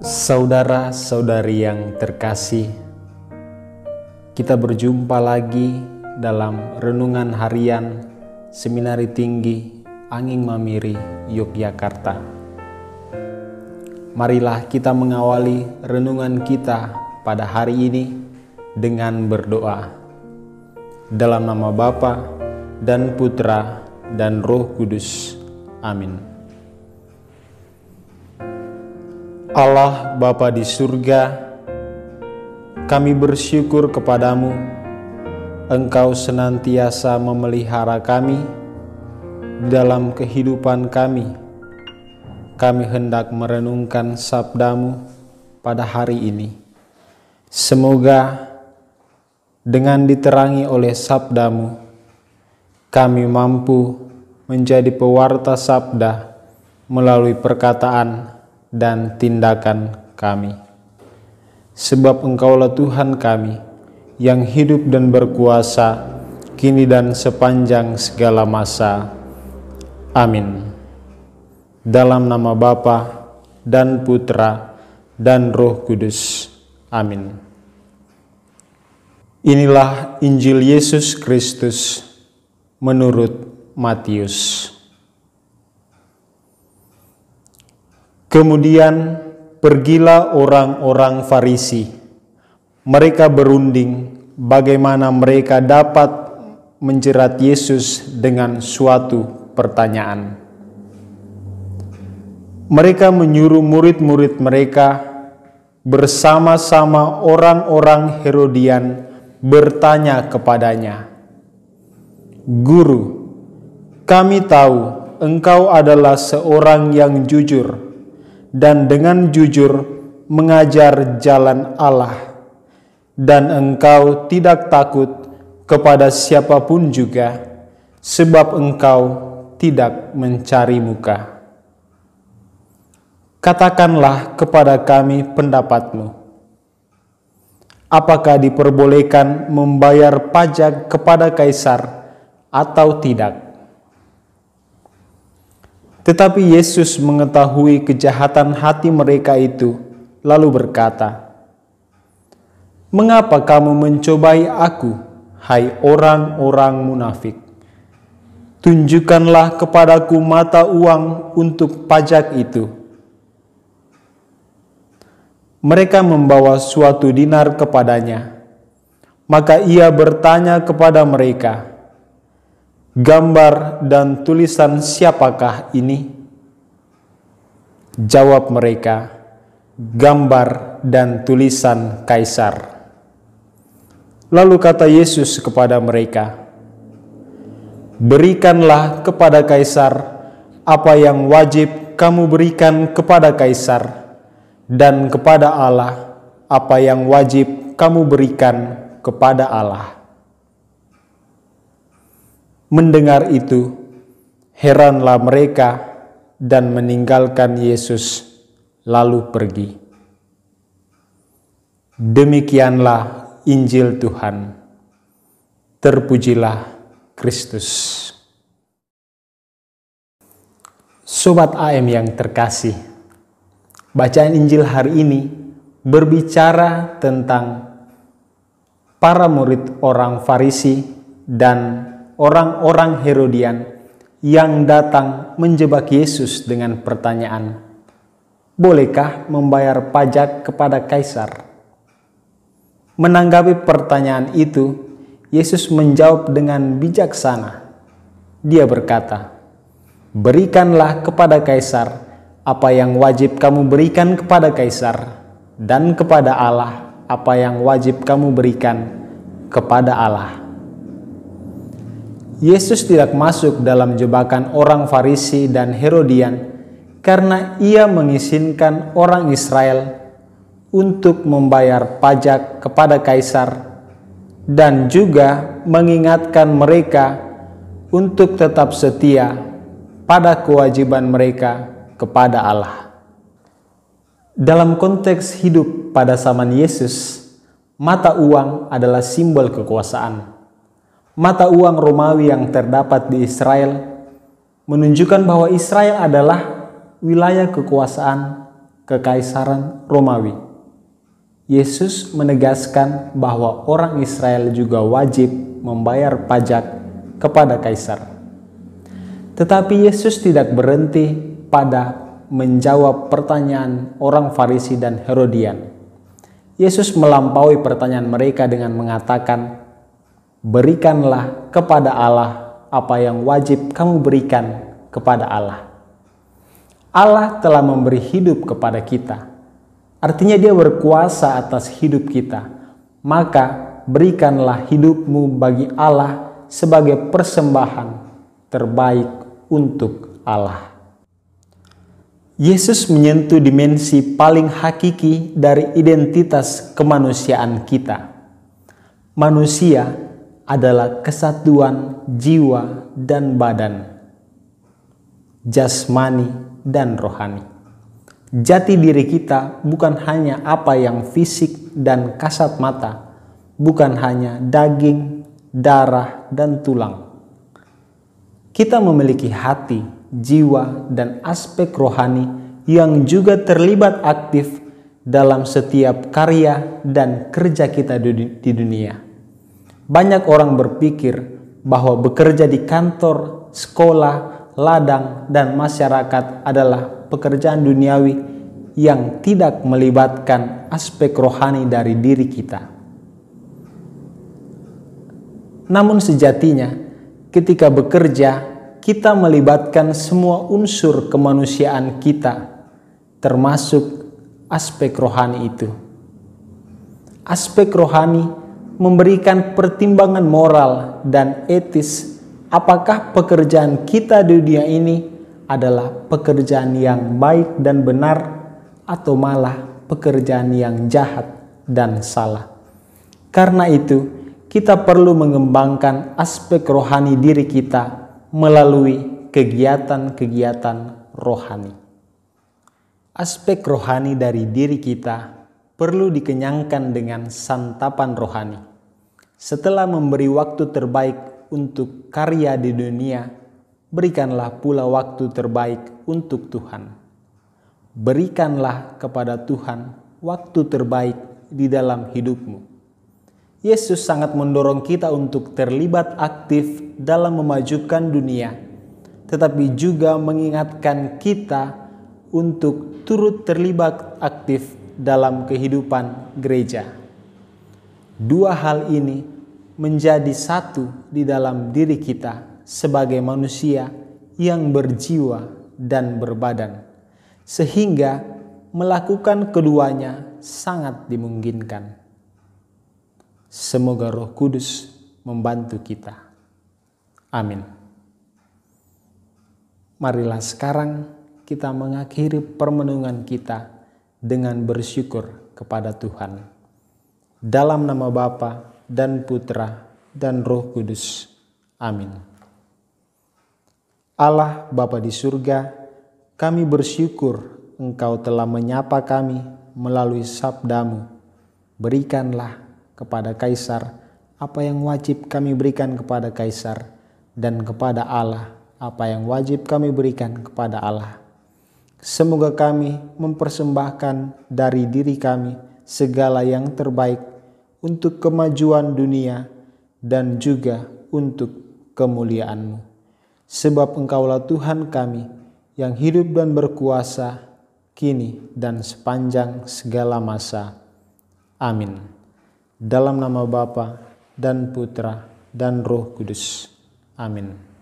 Saudara-saudari yang terkasih, kita berjumpa lagi dalam renungan harian Seminari Tinggi Anging Mamiri, Yogyakarta. Marilah kita mengawali renungan kita pada hari ini dengan berdoa. Dalam nama Bapa dan Putra dan Roh Kudus. Amin. Allah Bapa di surga, kami bersyukur kepadamu. Engkau senantiasa memelihara kami dalam kehidupan kami. Kami hendak merenungkan sabdamu pada hari ini. Semoga dengan diterangi oleh sabdamu, kami mampu menjadi pewarta sabda melalui perkataan dan tindakan kami. Sebab Engkaulah Tuhan kami yang hidup dan berkuasa kini dan sepanjang segala masa. Amin. Dalam nama Bapa dan Putra dan Roh Kudus. Amin. Inilah Injil Yesus Kristus menurut Matius. Kemudian pergilah orang-orang Farisi. Mereka berunding bagaimana mereka dapat menjerat Yesus dengan suatu pertanyaan. Mereka menyuruh murid-murid mereka bersama-sama orang-orang Herodian bertanya kepadanya, "Guru, kami tahu engkau adalah seorang yang jujur dan dengan jujur mengajar jalan Allah, dan engkau tidak takut kepada siapapun juga, sebab engkau tidak mencari muka. Katakanlah kepada kami pendapatmu. Apakah diperbolehkan membayar pajak kepada kaisar atau tidak?" Tetapi Yesus mengetahui kejahatan hati mereka itu, lalu berkata, "Mengapa kamu mencobai aku, hai orang-orang munafik? Tunjukkanlah kepadaku mata uang untuk pajak itu." Mereka membawa suatu dinar kepadanya. Maka ia bertanya kepada mereka, "Gambar dan tulisan siapakah ini?" Jawab mereka, "Gambar dan tulisan Kaisar." Lalu kata Yesus kepada mereka, "Berikanlah kepada Kaisar apa yang wajib kamu berikan kepada Kaisar, dan kepada Allah apa yang wajib kamu berikan kepada Allah." Mendengar itu, heranlah mereka dan meninggalkan Yesus lalu pergi. Demikianlah Injil Tuhan. Terpujilah Kristus. Sobat AM yang terkasih, bacaan Injil hari ini berbicara tentang para murid orang Farisi dan orang-orang Herodian yang datang menjebak Yesus dengan pertanyaan, "Bolehkah membayar pajak kepada kaisar?" Menanggapi pertanyaan itu, Yesus menjawab dengan bijaksana. Dia berkata, "Berikanlah kepada kaisar apa yang wajib kamu berikan kepada kaisar, dan kepada Allah apa yang wajib kamu berikan kepada Allah." Yesus tidak masuk dalam jebakan orang Farisi dan Herodian karena ia mengizinkan orang Israel untuk membayar pajak kepada kaisar dan juga mengingatkan mereka untuk tetap setia pada kewajiban mereka kepada Allah. Dalam konteks hidup pada zaman Yesus, mata uang adalah simbol kekuasaan. Mata uang Romawi yang terdapat di Israel menunjukkan bahwa Israel adalah wilayah kekuasaan Kekaisaran Romawi. Yesus menegaskan bahwa orang Israel juga wajib membayar pajak kepada kaisar. Tetapi Yesus tidak berhenti pada menjawab pertanyaan orang Farisi dan Herodian. Yesus melampaui pertanyaan mereka dengan mengatakan, "Berikanlah kepada Allah apa yang wajib kamu berikan kepada Allah." Allah telah memberi hidup kepada kita. Artinya Dia berkuasa atas hidup kita. Maka berikanlah hidupmu bagi Allah sebagai persembahan terbaik untuk Allah. Yesus menyentuh dimensi paling hakiki dari identitas kemanusiaan kita. Manusia adalah kesatuan jiwa dan badan, jasmani dan rohani. Jati diri kita bukan hanya apa yang fisik dan kasat mata, bukan hanya daging, darah, dan tulang. Kita memiliki hati, jiwa, dan aspek rohani yang juga terlibat aktif dalam setiap karya dan kerja kita di dunia. Banyak orang berpikir bahwa bekerja di kantor, sekolah, ladang, dan masyarakat adalah pekerjaan duniawi yang tidak melibatkan aspek rohani dari diri kita. Namun sejatinya, ketika bekerja, kita melibatkan semua unsur kemanusiaan kita, termasuk aspek rohani itu. Aspek rohani memberikan pertimbangan moral dan etis. Apakah pekerjaan kita di dunia ini adalah pekerjaan yang baik dan benar, atau malah pekerjaan yang jahat dan salah? Karena itu, kita perlu mengembangkan aspek rohani diri kita melalui kegiatan-kegiatan rohani. Aspek rohani dari diri kita perlu dikenyangkan dengan santapan rohani. Setelah memberi waktu terbaik untuk karya di dunia, berikanlah pula waktu terbaik untuk Tuhan. Berikanlah kepada Tuhan waktu terbaik di dalam hidupmu. Yesus sangat mendorong kita untuk terlibat aktif dalam memajukan dunia, tetapi juga mengingatkan kita untuk turut terlibat aktif dalam kehidupan gereja. Dua hal ini menjadi satu di dalam diri kita sebagai manusia yang berjiwa dan berbadan, sehingga melakukan keduanya sangat dimungkinkan. Semoga Roh Kudus membantu kita. Amin. Marilah sekarang kita mengakhiri permenungan kita dengan bersyukur kepada Tuhan. Dalam nama Bapa dan Putra dan Roh Kudus. Amin. Allah Bapa di surga, kami bersyukur Engkau telah menyapa kami melalui sabda-Mu. Berikanlah kepada Kaisar apa yang wajib kami berikan kepada Kaisar, dan kepada Allah apa yang wajib kami berikan kepada Allah. Semoga kami mempersembahkan dari diri kami segala yang terbaik untuk kemajuan dunia dan juga untuk kemuliaan-Mu. Sebab Engkaulah Tuhan kami yang hidup dan berkuasa kini dan sepanjang segala masa. Amin. Dalam nama Bapa dan Putra dan Roh Kudus. Amin.